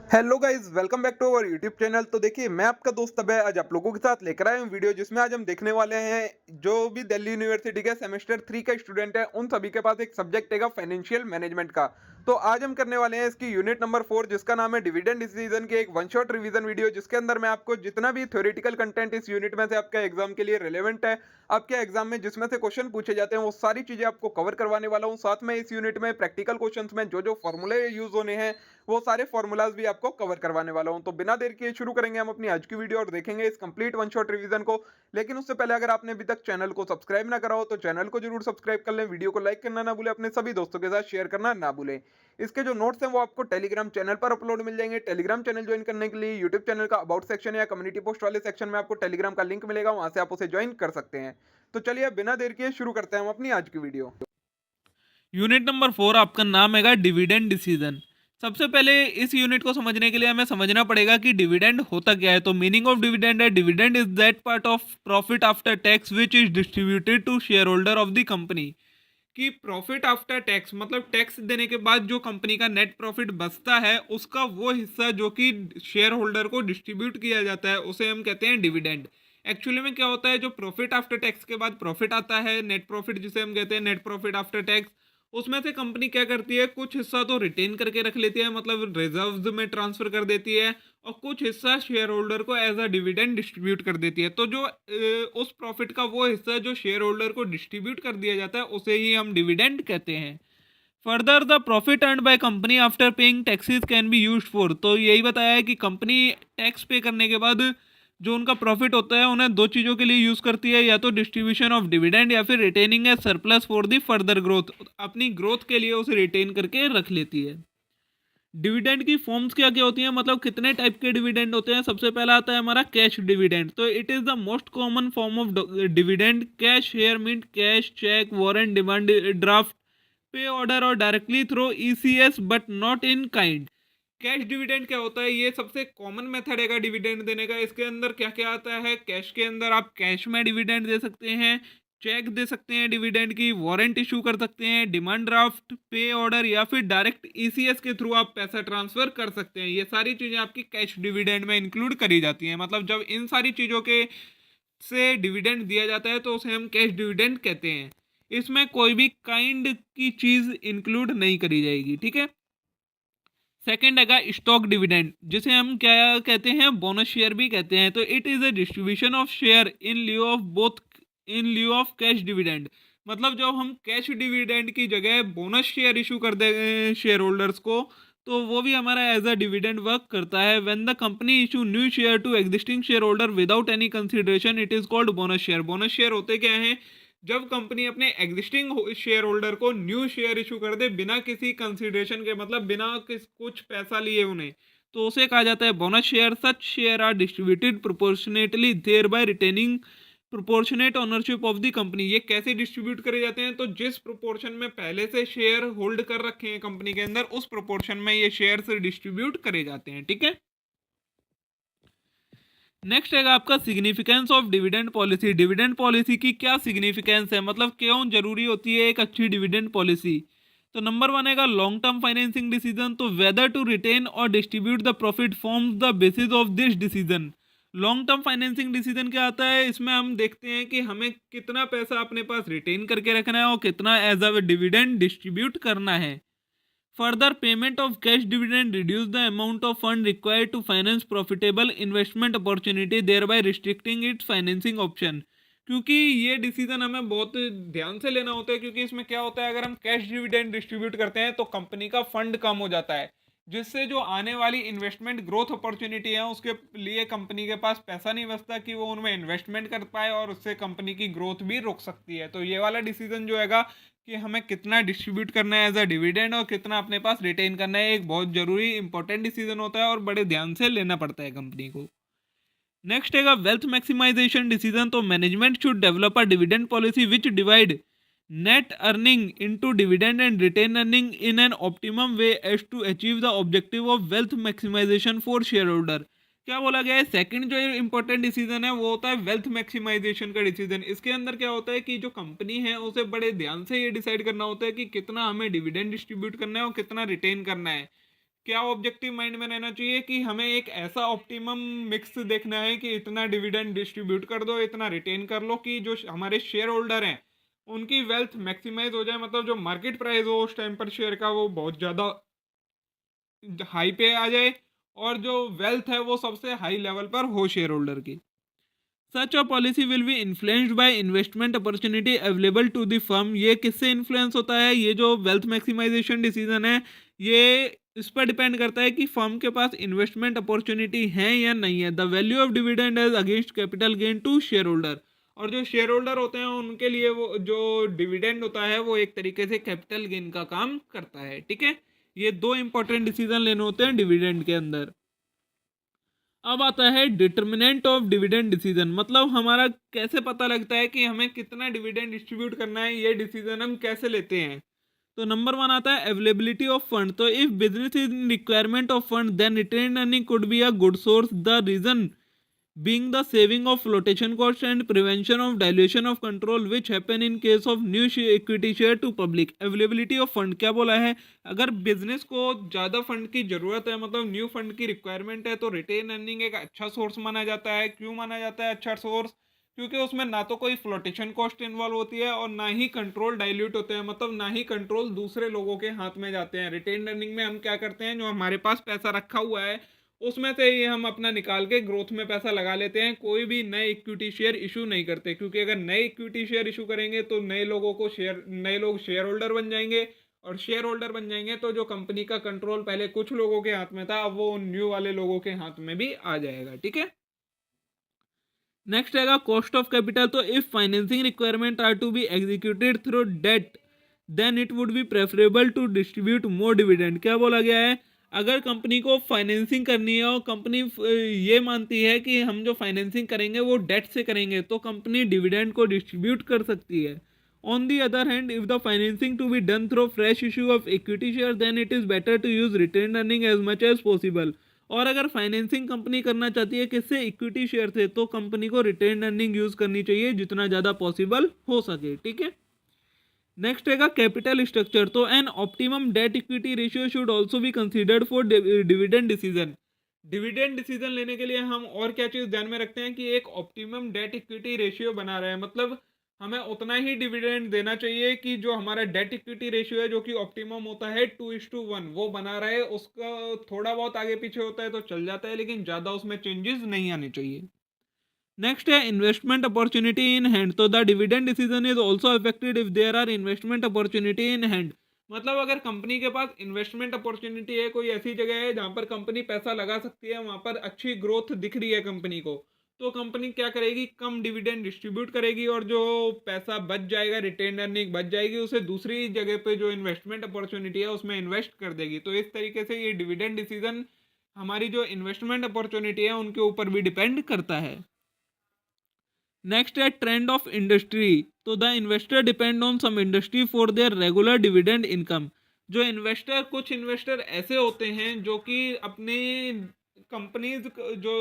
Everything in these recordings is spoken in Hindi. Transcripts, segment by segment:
Hello guys, welcome back to our YouTube channel. तो देखिए, मैं आपका दोस्त अभय आज आप लोगों के साथ लेकर आया हूँ वीडियो, जिसमें आज हम देखने वाले हैं जो भी दिल्ली यूनिवर्सिटी के सेमेस्टर 3 का स्टूडेंट है, उन सभी के पास एक सब्जेक्ट है फाइनेंशियल मैनेजमेंट का। तो आज हम करने वाले हैं इसकी यूनिट नंबर 4, जिसका नाम है डिविडेंड डिसीजन की एक वन शॉट रिवीजन वीडियो, जिसके अंदर मैं आपको जितना भी थ्योरेटिकल कंटेंट इस यूनिट में से आपका एग्जाम के लिए रिलेवेंट है, आपके एग्जाम में जिसमें से क्वेश्चन पूछे जाते हैं, वो सारी चीजें आपको कवर करवाने वाला हूँ। साथ में इस यूनिट में प्रैक्टिकल क्वेश्चंस में जो जो फॉर्मूले यूज होने हैं, वो सारे फॉर्मूलाज भी आपको कवर करवाने वाला हूं। तो बिना देर किए शुरू करेंगे हम अपनी आज की वीडियो और देखेंगे इस कंप्लीट वन शॉट रिवीजन को। लेकिन उससे पहले अगर आपने अभी तक चैनल को सब्सक्राइब ना करा हो तो चैनल को जरूर सब्सक्राइब कर लें, वीडियो को लाइक करना ना भूलें, अपने सभी दोस्तों के साथ शेयर करना ना भूलें। इसके जो नोट्स हैं वो आपको टेलीग्राम चैनल पर अपलोड मिल जाएंगे। टेलीग्राम चैनल ज्वाइन करने के लिए यूट्यूब चैनल का अबाउट सेक्शन या कम्युनिटी पोस्ट वाले सेक्शन में आपको टेलीग्राम का लिंक मिलेगा, वहां से आप उसे ज्वाइन कर सकते हैं। तो चलिए बिना देर किए शुरू करते हैं हम अपनी आज की वीडियो। यूनिट नंबर 4 आपका नाम हैगा डिविडेंड डिसीजन। सबसे पहले इस यूनिट को समझने के लिए हमें समझना पड़ेगा कि डिविडेंड होता क्या है। तो मीनिंग ऑफ डिविडेंड है, dividend is that part of profit after tax which is distributed to share holder of the company. कि प्रॉफिट आफ्टर टैक्स मतलब टैक्स देने के बाद जो कंपनी का नेट प्रॉफिट बचता है, उसका वो हिस्सा जो कि शेयर होल्डर को डिस्ट्रीब्यूट किया जाता है, उसे हम कहते हैं डिविडेंड। एक्चुअली में क्या होता है, जो प्रॉफिट आफ्टर टैक्स के बाद प्रॉफिट आता है, नेट प्रॉफिट जिसे हम कहते हैं नेट प्रॉफिट आफ्टर टैक्स, उसमें से कंपनी क्या करती है, कुछ हिस्सा तो रिटेन करके रख लेती है, मतलब रिजर्व्स में ट्रांसफर कर देती है, और कुछ हिस्सा शेयर होल्डर को एज अ डिविडेंड डिस्ट्रीब्यूट कर देती है। तो जो उस प्रॉफिट का वो हिस्सा जो शेयर होल्डर को डिस्ट्रीब्यूट कर दिया जाता है, उसे ही हम डिविडेंड कहते हैं। Further the profit earn by company after paying taxes can be used for. तो यही बताया है कि कंपनी टैक्स पे करने के बाद जो उनका प्रॉफिट होता है, उन्हें दो चीज़ों के लिए यूज़ करती है, या तो डिस्ट्रीब्यूशन ऑफ डिविडेंड या फिर retaining A surplus for the further growth. अपनी ग्रोथ के लिए उसे रिटेन करके रख लेती है। डिविडेंड की फॉर्म्स क्या क्या होती हैं, मतलब कितने टाइप के डिविडेंड होते हैं। सबसे पहला आता है हमारा कैश डिविडेंड। तो it is the most common form of dividend. Cash share mean cash, cheque, warrant, demand draft, pay order और directly through ECS but not in kind. Cash dividend क्या होता है, ये सबसे कॉमन मेथड है डिविडेंड देने का। इसके अंदर क्या क्या आता है, कैश के अंदर आप कैश में डिविडेंड दे सकते हैं, चेक दे सकते हैं डिविडेंड की, वारंट इशू कर सकते हैं, डिमांड ड्राफ्ट, पे ऑर्डर, या फिर डायरेक्ट ईसीएस के थ्रू आप पैसा ट्रांसफर कर सकते हैं। ये सारी चीज़ें आपकी कैश डिविडेंड में इंक्लूड करी जाती हैं। मतलब जब इन सारी चीज़ों के से डिविडेंड दिया जाता है, तो उसे हम कैश डिविडेंड कहते हैं। इसमें कोई भी काइंड की चीज़ इंक्लूड नहीं करी जाएगी, ठीक है। सेकंड हैगा स्टॉक डिविडेंड, जिसे हम क्या कहते हैं, बोनस शेयर भी कहते हैं। तो it is a distribution of share in लिeu of both, in लिeu of cash dividend. मतलब जब हम कैश डिविडेंड की जगह बोनस शेयर इशू कर दे शेयर होल्डर्स को, तो वो भी हमारा एज अ डिविडेंड वर्क करता है। When the company issue new share to existing share holder without any consideration, it is called bonus share. Bonus share होते क्या हैं, जब कंपनी अपने एग्जिस्टिंग शेयर होल्डर को न्यू शेयर इशू कर दे बिना किसी कंसिडरेशन के, मतलब बिना कुछ पैसा लिए उन्हें, तो उसे कहा जाता है bonus share. Such share are distributed proportionately thereby retaining proportionate ownership of the company. ये कैसे डिस्ट्रीब्यूट करे जाते हैं, तो जिस प्रोपोर्शन में पहले से शेयर होल्ड कर रखे हैं कंपनी के अंदर, उस प्रोपोर्शन में ये शेयर से डिस्ट्रीब्यूट करे जाते हैं, ठीक है। नेक्स्ट है आपका significance of dividend policy. Dividend policy की क्या सिग्निफिकेंस है, मतलब क्यों जरूरी होती है एक अच्छी डिविडेंड पॉलिसी। तो नंबर वन है लॉन्ग टर्म फाइनेंसिंग डिसीजन। तो वेदर टू रिटेन और distribute the profit forms the basis of this decision. Long term financing decision क्या आता है, इसमें हम देखते हैं कि हमें कितना पैसा अपने पास रिटेन करके रखना है और कितना एज अ डिविडेंड डिस्ट्रीब्यूट करना है। Further, payment of cash dividend reduce the amount of fund required to finance profitable investment opportunity, thereby restricting its financing option। क्योंकि ये डिसीजन हमें बहुत ध्यान से लेना होता है, क्योंकि इसमें क्या होता है, अगर हम कैश डिविडेंड डिस्ट्रीब्यूट करते हैं तो कंपनी का फंड कम हो जाता है, जिससे जो आने वाली इन्वेस्टमेंट ग्रोथ अपॉर्चुनिटी है, उसके लिए कंपनी के पास पैसा नहीं बचता कि वो उनमें इन्वेस्टमेंट कर पाए, और उससे कंपनी की ग्रोथ भी रुक सकती है। तो ये वाला डिसीजन जो हैगा कि हमें कितना डिस्ट्रीब्यूट करना है एज अ डिविडेंड और कितना अपने पास रिटेन करना है, एक बहुत जरूरी इंपॉर्टेंट डिसीजन होता है और बड़े ध्यान से लेना पड़ता है कंपनी को। नेक्स्ट है वेल्थ मैक्सिमाइजेशन डिसीजन। तो management should develop a dividend policy which divide net earning into dividend and retain earning in an optimum way as to achieve the objective of wealth maximisation for share holder. क्या बोला गया है, सेकंड जो इंपॉर्टेंट डिसीजन है वो होता है वेल्थ मैक्सिमाइजेशन का डिसीजन। इसके अंदर क्या होता है कि जो कंपनी है उसे बड़े ध्यान से ये डिसाइड करना होता है कि कितना हमें डिविडेंड डिस्ट्रीब्यूट करना है और कितना रिटेन करना है, क्या ऑब्जेक्टिव माइंड में रहना चाहिए कि हमें एक ऐसा ऑप्टिमम मिक्स देखना है कि इतना डिविडेंड डिस्ट्रीब्यूट कर दो, इतना रिटेन कर लो कि जो हमारे शेयर होल्डर हैं उनकी वेल्थ मैक्सिमाइज हो जाए, मतलब जो मार्केट प्राइस हो उस टाइम पर शेयर का वो बहुत ज़्यादा हाई पे आ जाए और जो वेल्थ है वो सबसे हाई लेवल पर हो शेयर होल्डर की। Such a policy will be influenced by investment opportunity available to the firm. ये किससे इन्फ्लुएंस होता है? ये जो वेल्थ मैक्सिमाइजेशन डिसीजन है ये इस पर डिपेंड करता है कि फर्म के पास इन्वेस्टमेंट अपॉर्चुनिटी है या नहीं है। The value of dividend as against capital gain to share holder. और जो शेयर होल्डर होते हैं उनके लिए वो जो डिविडेंड होता है वो एक तरीके से कैपिटल गेन का काम करता है। ठीक है, ये दो इंपॉर्टेंट डिसीजन लेने होते हैं डिविडेंड के अंदर। अब आता है डिटर्मिनेंट ऑफ डिविडेंड डिसीजन, मतलब हमारा कैसे पता लगता है कि हमें कितना डिविडेंड डिस्ट्रीब्यूट करना है, ये डिसीजन हम कैसे लेते हैं। तो नंबर वन आता है अवेलेबिलिटी ऑफ फंड। तो if business is in requirement of fund then retain earning could be a good source, the reason being the saving of flotation cost and prevention of dilution of control which happen in case of new equity share to public। availability of fund क्या बोला है? अगर बिजनेस को ज़्यादा फंड की ज़रूरत है, मतलब न्यू फंड की रिक्वायरमेंट है, तो रिटेन अर्निंग एक अच्छा सोर्स माना जाता है। क्यों माना जाता है अच्छा सोर्स? क्योंकि उसमें ना तो कोई फ्लोटेशन कॉस्ट इन्वॉल्व होती है और ना ही कंट्रोल डाइल्यूट होते हैं, मतलब ना ही कंट्रोल दूसरे लोगों के हाथ में जाते हैं। रिटेन अर्निंग में हम क्या करते हैं, जो हमारे पास पैसा रखा हुआ है उसमें से ही हम अपना निकाल के ग्रोथ में पैसा लगा लेते हैं। कोई भी नए इक्विटी शेयर इशू नहीं करते, क्योंकि अगर नए इक्विटी शेयर इशू करेंगे तो नए लोगों को नए लोग शेयर होल्डर बन जाएंगे, और शेयर होल्डर बन जाएंगे तो जो कंपनी का कंट्रोल पहले कुछ लोगों के हाथ में था अब वो न्यू वाले लोगों के हाथ में भी आ जाएगा। ठीक है, नेक्स्ट आएगा कॉस्ट ऑफ कैपिटल। तो if financing requirement are to be executed through debt then it would be preferable to distribute more dividend. क्या बोला गया है? अगर कंपनी को फाइनेंसिंग करनी है और कंपनी ये मानती है कि हम जो फाइनेंसिंग करेंगे वो डेट से करेंगे, तो कंपनी डिविडेंड को डिस्ट्रीब्यूट कर सकती है। On the other hand if the financing to be done through fresh issue of equity share then it is better to use retain earning as much as possible. और अगर फाइनेंसिंग कंपनी करना चाहती है किससे? इक्विटी शेयर से, तो कंपनी को रिटेन अर्निंग यूज करनी चाहिए जितना ज़्यादा पॉसिबल हो सके। ठीक है, नेक्स्ट रहेगा कैपिटल स्ट्रक्चर। तो an optimum debt equity ratio should also be considered for dividend decision. Dividend decision लेने के लिए हम और क्या चीज़ ध्यान में रखते हैं कि एक ऑप्टिमम डेट इक्विटी रेशियो बना रहे हैं, मतलब हमें उतना ही डिविडेंड देना चाहिए कि जो हमारा डेट इक्विटी रेशियो है जो कि ऑप्टिमम होता है 2:1 वो बना रहे। उसका थोड़ा बहुत आगे पीछे होता है तो चल जाता है, लेकिन ज़्यादा उसमें चेंजेस नहीं आने चाहिए। नेक्स्ट है इन्वेस्टमेंट अपॉर्चुनिटी इन हैंड। तो the dividend decision is also affected if there are investment opportunity in hand. मतलब अगर कंपनी के पास इन्वेस्टमेंट अपॉर्चुनिटी है, कोई ऐसी जगह है जहाँ पर कंपनी पैसा लगा सकती है, वहाँ पर अच्छी ग्रोथ दिख रही है कंपनी को, तो कंपनी क्या करेगी? कम डिविडेंड डिस्ट्रीब्यूट करेगी और जो पैसा बच जाएगा, रिटेन अर्निंग बच जाएगी, उसे दूसरी जगह पे जो इन्वेस्टमेंट अपॉर्चुनिटी है उसमें इन्वेस्ट कर देगी। तो इस तरीके से ये डिविडेंड डिसीजन हमारी जो इन्वेस्टमेंट अपॉर्चुनिटी है उनके ऊपर भी डिपेंड करता है। नेक्स्ट है ट्रेंड ऑफ इंडस्ट्री। तो the investor depend on some industry for their regular dividend income. जो इन्वेस्टर, कुछ इन्वेस्टर ऐसे होते हैं जो कि अपने कंपनीज जो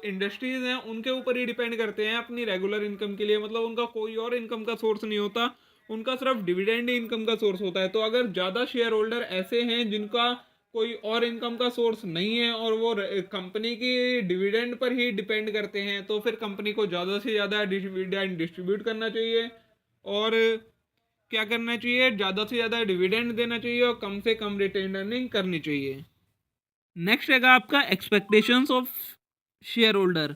इंडस्ट्रीज हैं उनके ऊपर ही डिपेंड करते हैं अपनी रेगुलर इनकम के लिए, मतलब उनका कोई और इनकम का सोर्स नहीं होता, उनका सिर्फ डिविडेंड इनकम का सोर्स होता है। तो अगर ज़्यादा शेयर होल्डर ऐसे हैं जिनका कोई और इनकम का सोर्स नहीं है और वो कंपनी की डिविडेंड पर ही डिपेंड करते हैं, तो फिर कंपनी को ज़्यादा से ज़्यादा डिविडेंड डिस्ट्रीब्यूट करना चाहिए और क्या करना चाहिए? ज़्यादा से ज़्यादा डिविडेंड देना चाहिए और कम से कम रिटेन अर्निंग करनी चाहिए। नेक्स्ट रहेगा आपका एक्सपेक्टेशंस ऑफ शेयर होल्डर।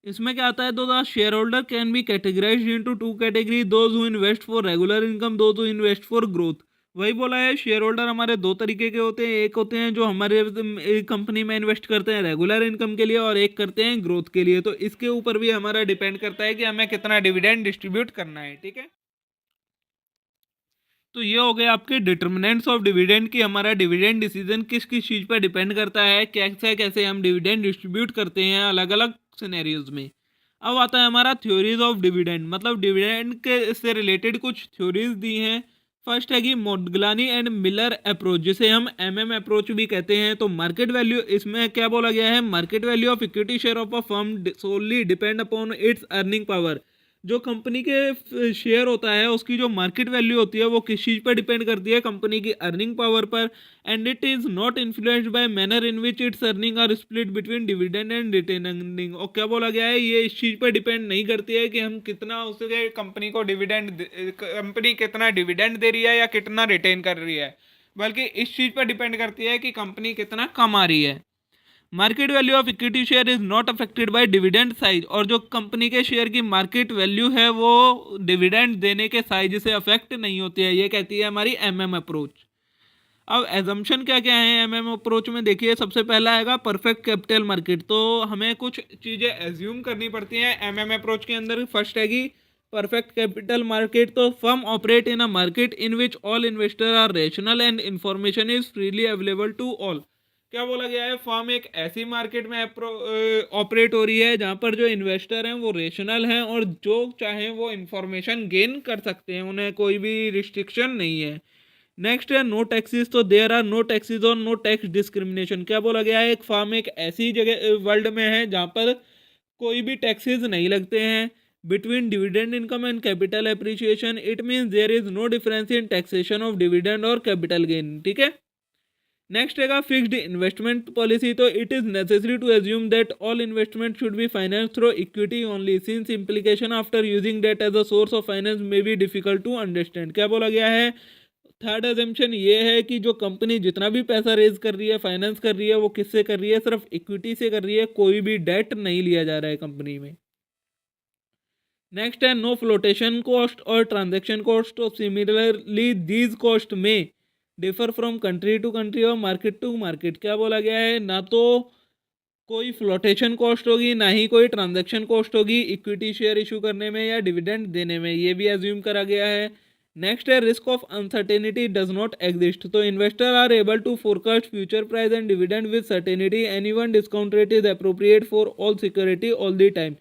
इसमें क्या आता है? तो the share holder can be categorised into two category, those who invest for regular income, those who invest for growth. वही बोला है, शेयर होल्डर हमारे दो तरीके के होते हैं। एक होते हैं जो हमारे कंपनी में इन्वेस्ट करते हैं रेगुलर इनकम के लिए, और एक करते हैं ग्रोथ के लिए। तो इसके ऊपर भी हमारा डिपेंड करता है कि हमें कितना डिविडेंड डिस्ट्रीब्यूट करना है। ठीक है, तो ये हो गए आपके डिटर्मिनेंट्स ऑफ डिविडेंड कि हमारा डिविडेंड डिसीजन किस किस चीज़ पर डिपेंड करता है, कैसे कैसे हम डिविडेंड डिस्ट्रीब्यूट करते हैं अलग अलग सिनेरियोज में। अब आता है हमारा थ्योरीज ऑफ डिविडेंड, मतलब डिविडेंड के से रिलेटेड कुछ थ्योरीज दी हैं। फर्स्ट है कि मोडग्लानी एंड मिलर अप्रोच, जिसे हम अप्रोच भी कहते हैं। तो मार्केट वैल्यू, इसमें क्या बोला गया है? Market value of equity share of a firm solely depend upon its earning power. जो कंपनी के शेयर होता है उसकी जो मार्केट वैल्यू होती है वो किस चीज़ पर डिपेंड करती है, कंपनी की अर्निंग पावर पर। And it is not influenced by manner in which its earning are split between dividend and retain earning. और क्या बोला गया है, ये इस चीज़ पर डिपेंड नहीं करती है कि हम कितना उसके कंपनी को कंपनी कितना डिविडेंड दे रही है या कितना रिटेन कर रही है, बल्कि इस चीज़ पर डिपेंड करती है कि कंपनी कितना कमा रही है। Market value of equity share is not affected by dividend size. और जो कंपनी के शेयर की मार्केट वैल्यू है वो डिविडेंड देने के साइज से अफेक्ट नहीं होती है, ये कहती है हमारी एमएम अप्रोच। अब एजम्पशन क्या क्या है एमएम अप्रोच में, देखिए सबसे पहला आएगा परफेक्ट कैपिटल मार्केट। तो हमें कुछ चीज़ें एज्यूम करनी पड़ती हैं एमएम अप्रोच के अंदर। फर्स्ट है कि परफेक्ट कैपिटल मार्केट, तो firm operate in a market in which all investor are rational and information is freely available to all. क्या बोला गया है, फर्म एक ऐसी मार्केट में ऑपरेट हो रही है जहाँ पर जो इन्वेस्टर हैं वो रेशनल हैं और जो चाहें वो इन्फॉर्मेशन गेन कर सकते हैं, उन्हें कोई भी रिस्ट्रिक्शन नहीं है। नेक्स्ट है नो टैक्सेस, तो देयर आर नो टैक्सेस और नो टैक्स डिस्क्रिमिनेशन। क्या बोला गया है, एक फर्म एक ऐसी जगह वर्ल्ड में है जहाँ पर कोई भी टैक्सेस नहीं लगते हैं। Between dividend income and capital appreciation it means there is no difference in taxation of dividend और कैपिटल गेन, ठीक है। नेक्स्ट रहेगा फिक्स्ड इन्वेस्टमेंट पॉलिसी, तो it is necessary to assume that all investment should be finance through equity only since implication after using debt as a source of finance may be difficult to understand. क्या बोला गया है, थर्ड एजम्पशन ये है कि जो कंपनी जितना भी पैसा रेज कर रही है, फाइनेंस कर रही है, वो किससे कर रही है, सिर्फ इक्विटी से कर रही है, कोई भी डेट नहीं लिया जा रहा है कंपनी में। नेक्स्ट है नो फ्लोटेशन कॉस्ट और ट्रांजेक्शन कॉस्ट, तो similarly these cost may differ from country to country और मार्केट टू मार्केट। क्या बोला गया है, ना तो कोई फ्लोटेशन कॉस्ट होगी ना ही कोई ट्रांजैक्शन कॉस्ट होगी इक्विटी शेयर इशू करने में या डिविडेंड देने में, ये भी एज्यूम करा गया है। नेक्स्ट है risk of uncertainty does not exist, तो investor are able to forecast future price and dividend with certainty, any one discount rate is appropriate for all security all the time.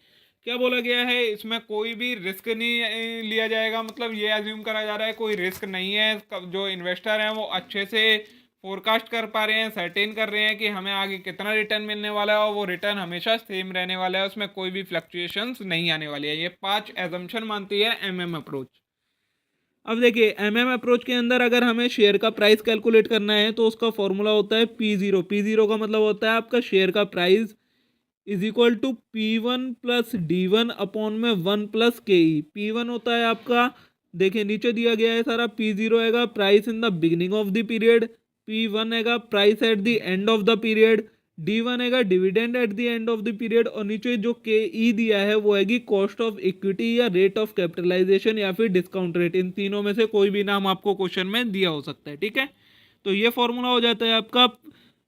क्या बोला गया है, इसमें कोई भी रिस्क नहीं लिया जाएगा, मतलब ये एज्यूम करा जा रहा है कोई रिस्क नहीं है। जो इन्वेस्टर हैं वो अच्छे से फोरकास्ट कर पा रहे हैं, सर्टेन कर रहे हैं कि हमें आगे कितना रिटर्न मिलने वाला है और वो रिटर्न हमेशा सेम रहने वाला है, उसमें कोई भी फ्लक्चुएशंस नहीं आने वाली है। ये 5 एजम्पशन मानती है एमएम अप्रोच। अब देखिए एमएम अप्रोच के अंदर अगर हमें शेयर का प्राइस कैलकुलेट करना है तो उसका फॉर्मूला होता है P0। P0 का मतलब होता है आपका शेयर का price is equal to P1 plus D1 upon में 1 प्लस KE। P1 होता है आपका, देखिए नीचे दिया गया है सारा, P0 हैगा price in the beginning of the period, P1 हैगा price at the end of the period, D1 हैगा dividend at the end of the period, और नीचे जो KE दिया है वो हैगी कॉस्ट ऑफ इक्विटी या रेट ऑफ कैपिटलाइजेशन या फिर डिस्काउंट रेट। इन तीनों में से कोई भी नाम आपको क्वेश्चन में दिया हो सकता है, ठीक है। तो ये फॉर्मूला हो जाता है आपका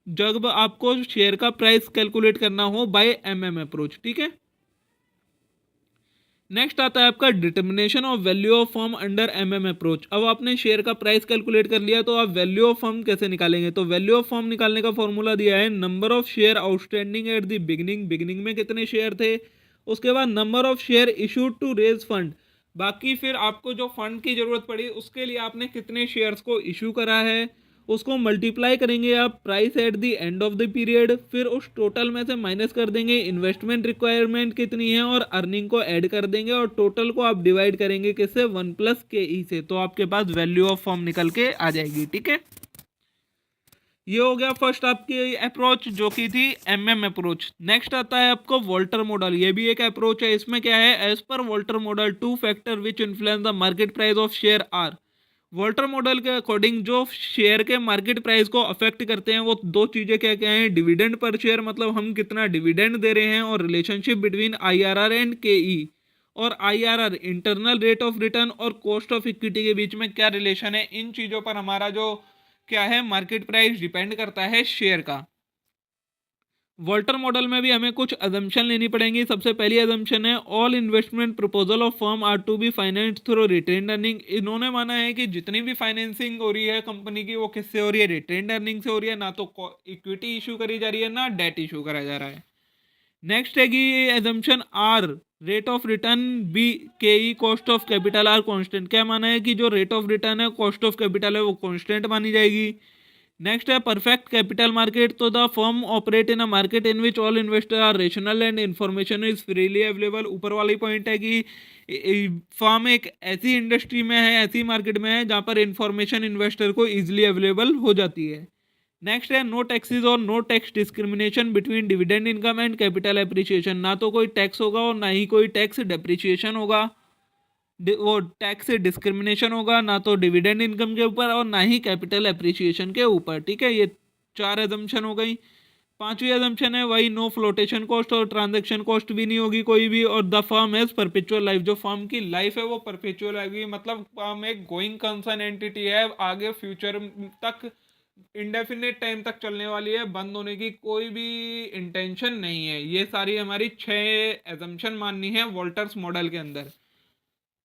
जब आपको शेयर का प्राइस कैलकुलेट करना हो बाय एमएम अप्रोच, ठीक है। नेक्स्ट आता है आपका determination of value of firm under MM approach. अब आपने शेयर का प्राइस कैलकुलेट कर लिया तो आप वैल्यू ऑफ फर्म कैसे निकालेंगे, तो वैल्यू ऑफ फर्म निकालने का फॉर्मूला दिया है number of share outstanding at the beginning, beginning में कितने शेयर थे, उसके बाद number of share issued to raise fund, बाकी फिर आपको जो फंड की जरूरत पड़ी उसके लिए आपने कितने शेयर्स को इशू करा है, उसको मल्टीप्लाई करेंगे आप price at the end of the period, फिर उस टोटल में से माइनस कर देंगे इन्वेस्टमेंट रिक्वायरमेंट कितनी है और अर्निंग को ऐड कर देंगे और टोटल को आप डिवाइड करेंगे किससे, 1 प्लस KE से, तो आपके पास वैल्यू ऑफ फर्म निकल के आ जाएगी, ठीक है। ये हो गया फर्स्ट आपकी अप्रोच जो की थी एमएम अप्रोच। नेक्स्ट आता है आपको वोल्टर मॉडल, ये भी एक अप्रोच है। इसमें क्या है, as per Walter model 2 factor which influence the market price of share are. Walter model के अकॉर्डिंग जो शेयर के मार्केट प्राइस को अफेक्ट करते हैं वो दो चीज़ें क्या क्या हैं, डिविडेंड पर शेयर मतलब हम कितना डिविडेंड दे रहे हैं, और relationship between IRR and KE, और IRR internal rate of return और कॉस्ट ऑफ इक्विटी के बीच में क्या रिलेशन है। इन चीज़ों पर हमारा जो क्या है मार्केट प्राइस डिपेंड करता है शेयर का। वोल्टर मॉडल में भी हमें कुछ अजम्पशन लेनी पड़ेंगी। सबसे पहली अजम्पशन है all investment proposal of firm are to be financed through retained earning. इन्होंने माना है कि जितनी भी फाइनेंसिंग हो रही है कंपनी की वो किससे हो रही है, रिटेन्ड अर्निंग से हो रही है, ना तो इक्विटी इशू करी जा रही है ना डेट इशू करा जा रहा है। नेक्स्ट है कि assumption r rate of return, b KE cost of capital are constant. क्या माना है कि जो रेट ऑफ रिटर्न है कॉस्ट ऑफ कैपिटल है वो कॉन्स्टेंट मानी जाएगी। नेक्स्ट है परफेक्ट कैपिटल मार्केट। तो the firm operate in a market in which all investor are rational and information is freely available. ऊपर वाली पॉइंट है कि फर्म एक ऐसी इंडस्ट्री में है, ऐसी मार्केट में है जहाँ पर इंफॉर्मेशन इन्वेस्टर को इजिली अवेलेबल हो जाती है। नेक्स्ट है नो टैक्सेस और no tax discrimination between dividend income and capital appreciation. ना तो कोई टैक्स होगा और ना ही कोई टैक्स डेप्रिसिएशन होगा, वो टैक्स डिस्क्रिमिनेशन होगा ना तो डिविडेंड इनकम के ऊपर और ना ही कैपिटल एप्रिसिएशन के ऊपर। ठीक है, ये 4 एजम्पशन हो गई। 5वीं एजम्पशन है वही नो फ्लोटेशन कॉस्ट और ट्रांजैक्शन कॉस्ट भी नहीं होगी कोई भी। और the firm has perpetual life. जो फर्म की लाइफ है वो परपेचुअल आएगी, मतलब फर्म एक गोइंग कंसर्न एंटिटी है, आगे फ्यूचर तक इंडेफिनिट टाइम तक चलने वाली है, बंद होने की कोई भी इंटेंशन नहीं है। ये सारी हमारी 6 एजम्पशन माननी है वोल्टर्स मॉडल के अंदर।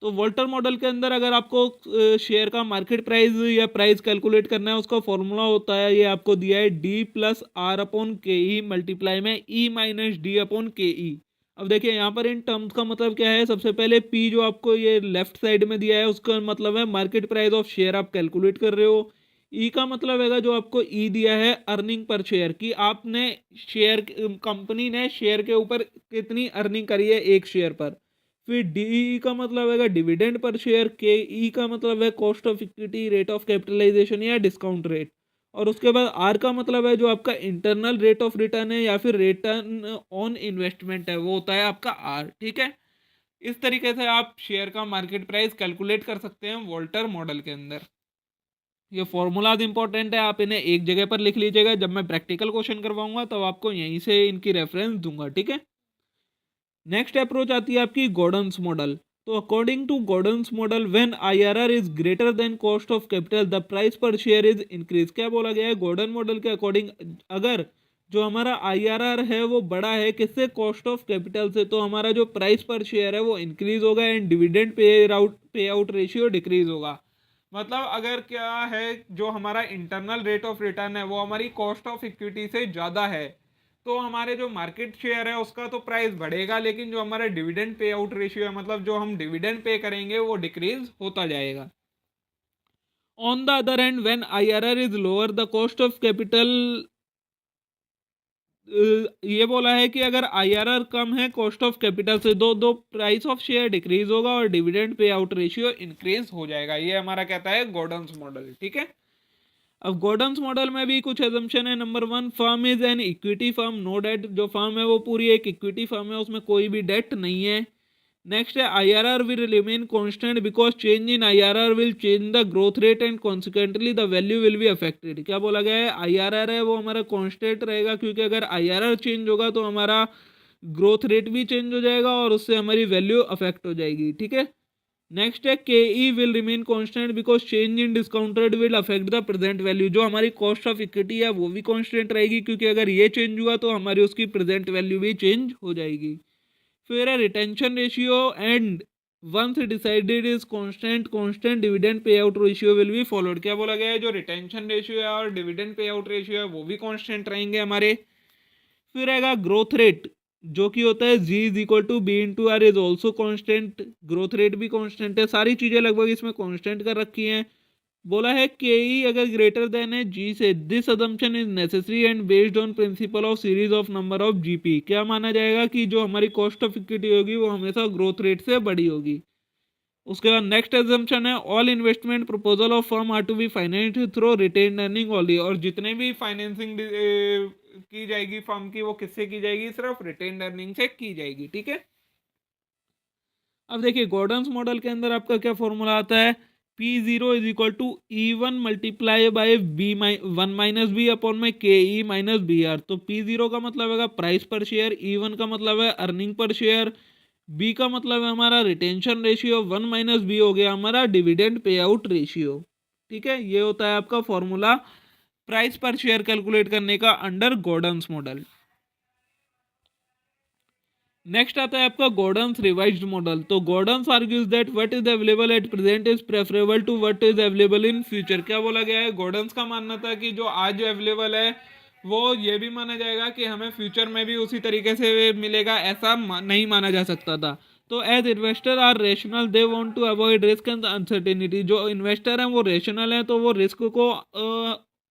तो वोल्टर मॉडल के अंदर अगर आपको शेयर का मार्केट प्राइस या प्राइस कैलकुलेट करना है, उसका फॉर्मूला होता है, ये आपको दिया है डी प्लस आर अपॉन के ई मल्टीप्लाई में ई माइनस डी अपॉन के ई। अब देखिए यहाँ पर इन टर्म्स का मतलब क्या है। सबसे पहले पी जो आपको ये लेफ्ट साइड में दिया है उसका मतलब है मार्केट प्राइस ऑफ शेयर आप कैलकुलेट कर रहे हो। ई का मतलब है जो आपको ई दिया है अर्निंग पर शेयर की, आपने शेयर कंपनी ने शेयर के ऊपर कितनी अर्निंग करी है एक शेयर पर। फिर डी का मतलब है डिविडेंड पर शेयर। के ई का मतलब है cost of equity, rate of capitalisation या डिस्काउंट रेट। और उसके बाद आर का मतलब है जो आपका इंटरनल रेट ऑफ रिटर्न है या फिर रिटर्न ऑन इन्वेस्टमेंट है, वो होता है आपका आर। ठीक है, इस तरीके से आप शेयर का मार्केट प्राइस कैलकुलेट कर सकते हैं वोल्टर मॉडल के अंदर। ये फॉर्मूलाज इंपॉर्टेंट है, आप इन्हें एक जगह पर लिख लीजिएगा, जब मैं प्रैक्टिकल क्वेश्चन करवाऊंगा तब आपको यहीं से इनकी रेफरेंस दूंगा। ठीक है, नेक्स्ट अप्रोच आती है आपकी गॉर्डन्स मॉडल। तो according to Gordon's model when IRR is greater than cost of capital the price per share is increase. क्या बोला गया है गॉर्डन मॉडल के अकॉर्डिंग, अगर जो हमारा आईआरआर है वो बड़ा है किससे, कॉस्ट ऑफ कैपिटल से, तो हमारा जो प्राइस पर शेयर है वो इंक्रीज होगा and dividend pay out ratio decrease होगा। मतलब अगर क्या है, जो हमारा इंटरनल रेट ऑफ रिटर्न है वो हमारी कॉस्ट ऑफ इक्विटी से ज़्यादा है, तो हमारे जो मार्केट शेयर है उसका तो प्राइस बढ़ेगा, लेकिन जो हमारा डिविडेंड पे आउट रेशियो है, मतलब जो हम डिविडेंड पे करेंगे वो डिक्रीज होता जाएगा। On the other hand when IRR is lower the cost of capital, ये बोला है कि अगर आईआरआर कम है कॉस्ट ऑफ कैपिटल से, दो प्राइस ऑफ शेयर डिक्रीज होगा और dividend pay out ratio increase हो जाएगा। ये हमारा कहता है गॉर्डन्स मॉडल। ठीक है, अब गॉर्डन्स मॉडल में भी कुछ एजम्पशन है। Number 1, firm is an equity firm, no debt. जो फर्म है वो पूरी एक इक्विटी फर्म है, उसमें कोई भी डेट नहीं है। नेक्स्ट है IRR will remain constant because change in IRR will change the growth rate and consequently the value will be affected. क्या बोला गया है, आईआरआर है वो हमारा कांस्टेंट रहेगा, क्योंकि अगर आईआरआर चेंज होगा तो हमारा ग्रोथ रेट भी चेंज हो जाएगा और उससे हमारी वैल्यू अफेक्ट हो जाएगी। ठीक है, नेक्स्ट है K E will remain constant because change in discount rate will affect the present value. जो हमारी कॉस्ट ऑफ इक्विटी है वो भी कांस्टेंट रहेगी, क्योंकि अगर ये चेंज हुआ तो हमारी उसकी प्रेजेंट वैल्यू भी चेंज हो जाएगी। फिर है retention ratio and once decided is constant constant dividend pay out ratio will be followed. क्या बोला गया है, जो रिटेंशन रेशियो है और डिविडेंड पे आउट रेशियो है वो भी कांस्टेंट रहेंगे हमारे। फिर आएगा ग्रोथ रेट, जो कि होता है G is equal to B into R is also constant. Growth rate भी कॉन्स्टेंट है, सारी चीजें लगभग इसमें कॉन्स्टेंट कर रखी हैं। बोला है के ई अगर ग्रेटर देन है जी से, this assumption is necessary and based on principle of series of number of GP. क्या माना जाएगा कि जो हमारी कॉस्ट ऑफ इक्विटी होगी वो हमेशा ग्रोथ रेट से बड़ी होगी। उसके बाद नेक्स्ट एजम्पशन है all investment proposal of firm are to be financed through retain earning only. और जितने भी फाइनेंसिंग की जाएगी फर्म की, वो किससे की जाएगी, सिर्फ रिटेन अर्निंग से की जाएगी। ठीक है, अब देखिए गॉर्डन्स मॉडल के अंदर आपका क्या फॉर्मूला आता है, P0 is equal to E1 multiply by one minus B upon में के ई माइनस बी आर। तो P0 का मतलब है प्राइस पर शेयर, E1 का मतलब है अर्निंग पर शेयर, बी का मतलब है हमारा retention ratio, one minus B हो गया हमारा डिविडेंड पे आउट रेशियो। ठीक है, ये होता है आपका formula price per share calculate करने का अंडर गॉर्डन्स मॉडल। नेक्स्ट आता है आपका गॉर्डन्स रिवाइज्ड मॉडल। तो Gordon's argues that what is available at present is preferable to what is available in future. क्या बोला गया है, गॉर्डन्स का मानना था कि जो आज अवेलेबल है वो ये भी माना जाएगा कि हमें फ्यूचर में भी उसी तरीके से मिलेगा, ऐसा नहीं माना जा सकता था। तो as investor are rational they want to avoid risk and uncertainty. जो इन्वेस्टर हैं वो रेशनल हैं, तो वो रिस्क को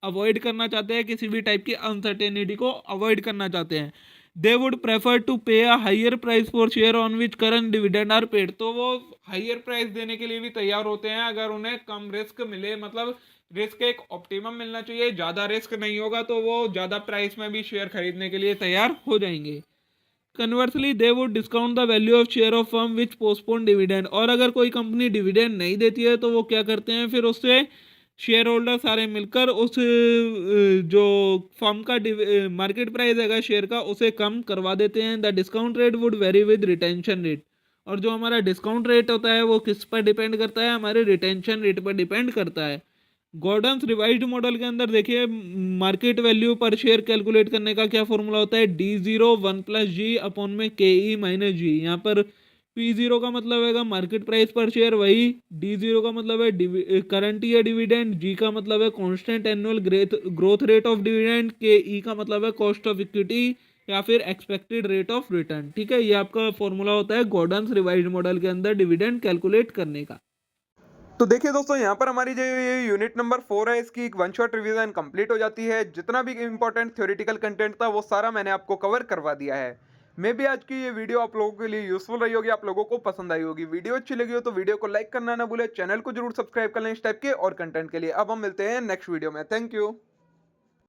अवॉइड करना चाहते हैं, किसी भी टाइप की अनसर्टेनिटी को अवॉइड करना चाहते हैं। They would prefer to pay a higher price for share on which current dividend are paid. तो वो हाइयर प्राइस देने के लिए भी तैयार होते हैं अगर उन्हें कम रिस्क मिले, मतलब रिस्क एक ऑप्टिमम मिलना चाहिए, ज़्यादा रिस्क नहीं होगा तो वो ज़्यादा प्राइस में भी शेयर खरीदने के लिए तैयार हो जाएंगे। Conversely they would discount the value of share of firm which postpone dividend. और अगर कोई कंपनी डिविडेंड नहीं देती है तो वो क्या करते हैं, फिर उससे शेयर होल्डर सारे मिलकर उस जो फर्म का मार्केट प्राइस है शेयर का उसे कम करवा देते हैं। The discount rate would very with retention rate. और जो हमारा डिस्काउंट रेट होता है वो किस पर डिपेंड करता है, हमारे रिटेंशन रेट पर डिपेंड करता है। गॉर्डन्स रिवाइज्ड मॉडल के अंदर देखिए मार्केट वैल्यू पर शेयर कैलकुलेट करने का क्या फॉर्मूला होता है, D01 + G अपॉन में KE-G। यहाँ पर P0 का मतलब है मार्केट प्राइस पर शेयर, वही D0 का मतलब है करंट ईयर डिविडेंड, G का मतलब है constant annual growth rate of dividend, KE का मतलब है कॉस्ट ऑफ इक्विटी या फिर एक्सपेक्टेड रेट ऑफ रिटर्न। ठीक है, ये आपका फॉर्मूला होता है गॉर्डन्स रिवाइज्ड मॉडल के अंदर डिविडेंड कैलकुलेट करने का। तो देखिए दोस्तों, यहाँ पर हमारी जो ये यूनिट नंबर 4 है इसकी एक वन शॉट रिवीजन कंप्लीट हो जाती है। जितना भी इंपॉर्टेंट थ्योरेटिकल कंटेंट था वो सारा मैंने आपको कवर करवा दिया है। मे भी आज की ये वीडियो आप लोगों के लिए यूजफुल रही होगी, आप लोगों को पसंद आई होगी। वीडियो अच्छी लगी हो तो वीडियो को लाइक करना ना भूले, चैनल को जरूर सब्सक्राइब कर लें इस टाइप के और कंटेंट के लिए। अब हम मिलते हैं नेक्स्ट वीडियो में। Thank you.